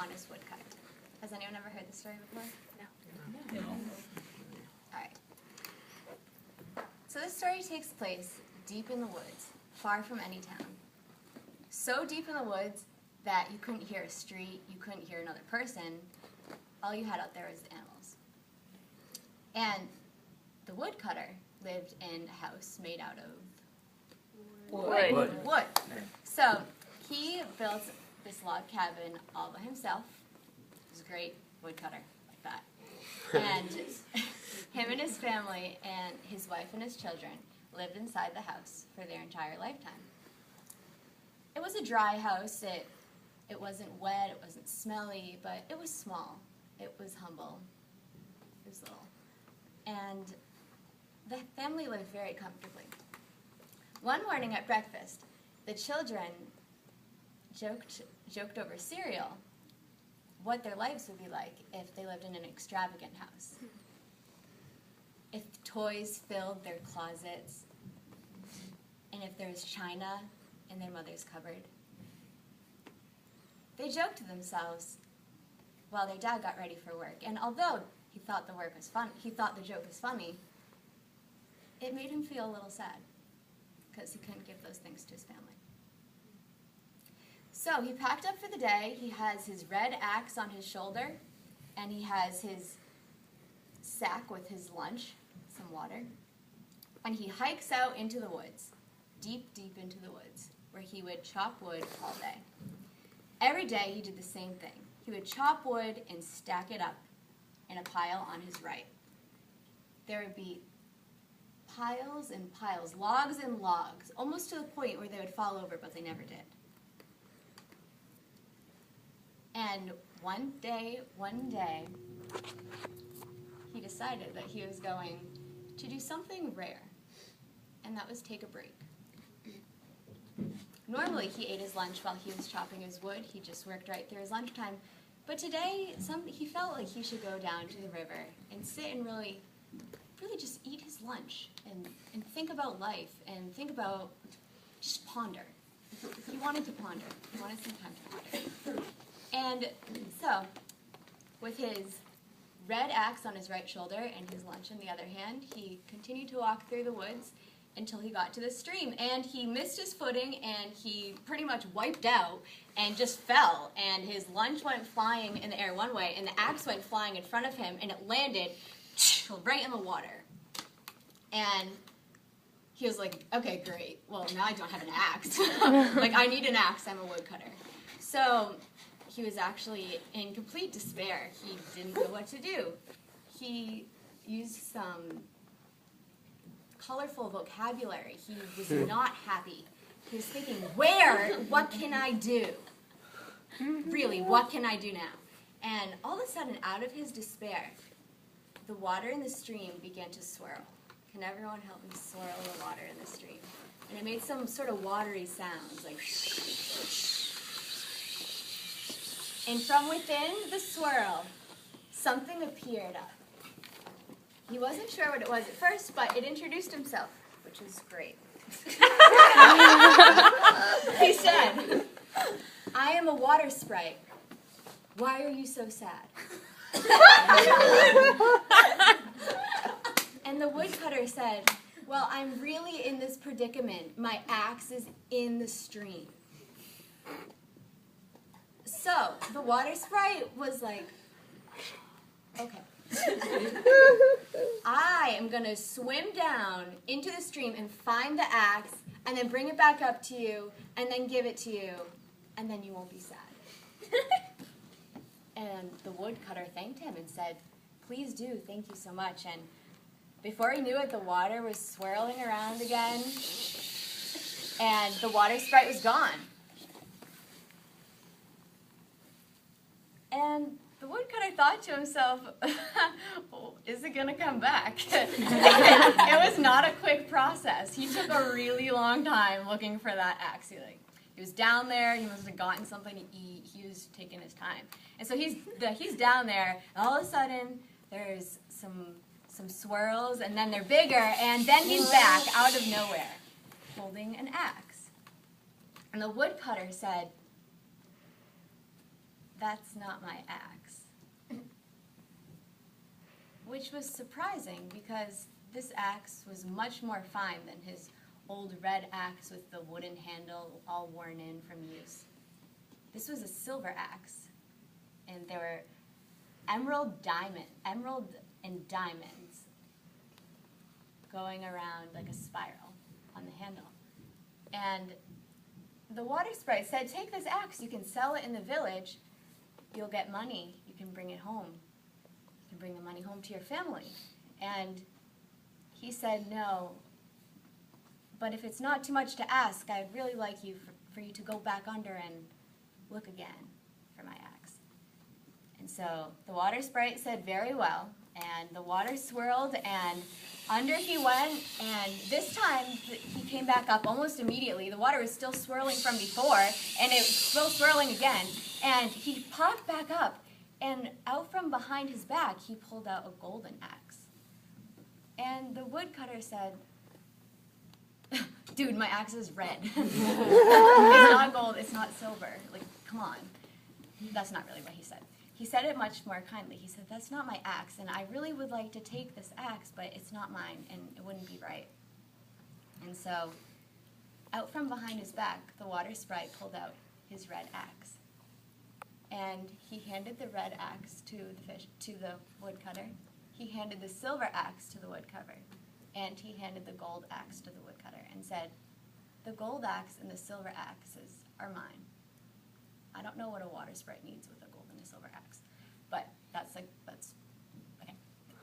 honest woodcutter. Has anyone ever heard this story before? No. All right. So this story takes place deep in the woods, far from any town. So deep in the woods that you couldn't hear a street, you couldn't hear another person. All you had out there was the animals. And the woodcutter lived in a house made out of wood. So he built this log cabin all by himself. He was a great woodcutter like that. And him and his family and his wife and his children lived inside the house for their entire lifetime. It was a dry house. It wasn't wet, it wasn't smelly, but it was small. It was humble. It was little. And the family lived very comfortably. One morning at breakfast, the children joked over cereal what their lives would be like if they lived in an extravagant house. If toys filled their closets, and if there was china in their mother's cupboard. They joked to themselves while their dad got ready for work, and although he thought the joke was funny, it made him feel a little sad because he couldn't give those things to his family. So he packed up for the day. He has his red axe on his shoulder, and he has his sack with his lunch, some water, and he hikes out into the woods, deep, deep into the woods, where he would chop wood all day. Every day he did the same thing. He would chop wood and stack it up in a pile on his right. There would be piles and piles, logs and logs, almost to the point where they would fall over, but they never did. And one day, he decided that he was going to do something rare, and that was take a break. Normally, he ate his lunch while he was chopping his wood. He just worked right through his lunchtime. But today, he felt like he should go down to the river and sit and really just eat his lunch and think about life and think about, just ponder. He wanted to ponder. He wanted some time to ponder. And so, with his red axe on his right shoulder and his lunch in the other hand, he continued to walk through the woods until he got to the stream, and he missed his footing, and he pretty much wiped out and just fell, and his lunch went flying in the air one way, and the axe went flying in front of him, and it landed right in the water. And he was like, okay, great, well, now I don't have an axe. Like, I need an axe, I'm a woodcutter. So he was actually in complete despair. He didn't know what to do. He used some colorful vocabulary. He was not happy. He was thinking, what can I do? Really, what can I do now? And all of a sudden, out of his despair, the water in the stream began to swirl. Can everyone help me swirl the water in the stream? And it made some sort of watery sounds, like and from within the swirl, something appeared up. He wasn't sure what it was at first, but it introduced himself, which was great. He said, I am a water sprite. Why are you so sad? And the woodcutter said, well, I'm really in this predicament. My axe is in the stream. So the water sprite was like, okay. I am going to swim down into the stream and find the axe and then bring it back up to you and then give it to you and then you won't be sad. And the woodcutter thanked him and said, please do, thank you so much. And before he knew it, the water was swirling around again and the water sprite was gone. And the woodcutter thought to himself, oh, is it going to come back? It was not a quick process. He took a really long time looking for that axe. He was down there. He must have gotten something to eat. He was taking his time. And so he's down there, and all of a sudden, there's some swirls, and then they're bigger, and then he's back out of nowhere holding an axe. And the woodcutter said, "That's not my axe." Which was surprising because this axe was much more fine than his old red axe with the wooden handle all worn in from use. This was a silver axe, and there were emerald and diamonds going around like a spiral on the handle. And the water sprite said, "Take this axe, you can sell it in the village, you'll get money, you can bring it home. You can bring the money home to your family." And he said, "No, but if it's not too much to ask, I'd really like you for you to go back under and look again for my axe." And so the water sprite said, "Very well," and the water swirled, and under he went, and this time he came back up almost immediately. The water was still swirling from before, and it was still swirling again, and he popped back up, and out from behind his back, he pulled out a golden axe. And the woodcutter said, "Dude, my axe is red. It's not gold, it's not silver. Like, come on." That's not really what he said. He said it much more kindly. He said, "That's not my axe, and I really would like to take this axe, but it's not mine, and it wouldn't be right." And so, out from behind his back, the water sprite pulled out his red axe. And he handed the red axe to the woodcutter. He handed the silver axe to the woodcutter. And he handed the gold axe to the woodcutter and said, "The gold axe and the silver axes are mine." I don't know what a water sprite needs with a gold and a silver axe, but that's okay.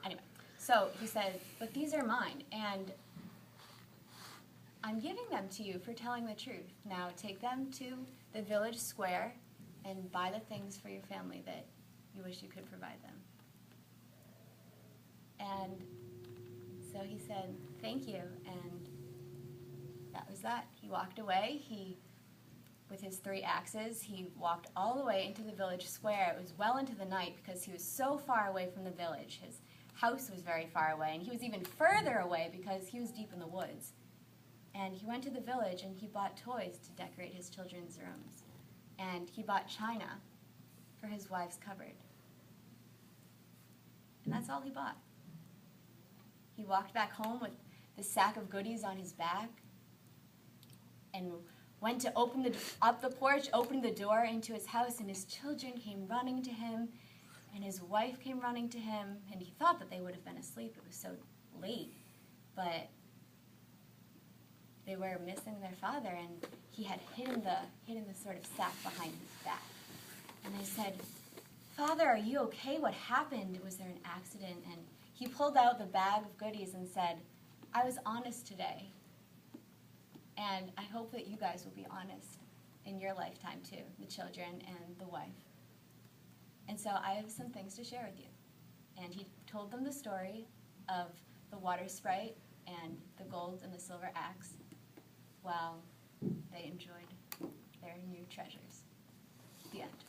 Anyway, so he said, "But these are mine, and I'm giving them to you for telling the truth. Now take them to the village square and buy the things for your family that you wish you could provide them." And so he said, "Thank you," and that was that. He walked away. With his 3 axes, he walked all the way into the village square. It was well into the night because he was so far away from the village. His house was very far away, and he was even further away because he was deep in the woods. And he went to the village, and he bought toys to decorate his children's rooms. And he bought china for his wife's cupboard. And that's all he bought. He walked back home with the sack of goodies on his back and went to up the porch, opened the door into his house, and his children came running to him, and his wife came running to him, and he thought that they would have been asleep. It was so late, but they were missing their father, and he had hidden the sort of sack behind his back. And they said, "Father, are you okay? What happened? Was there an accident?" And he pulled out the bag of goodies and said, "I was honest today. And I hope that you guys will be honest in your lifetime too, the children and the wife. And so I have some things to share with you." And he told them the story of the water sprite and the gold and the silver axe while they enjoyed their new treasures. The end.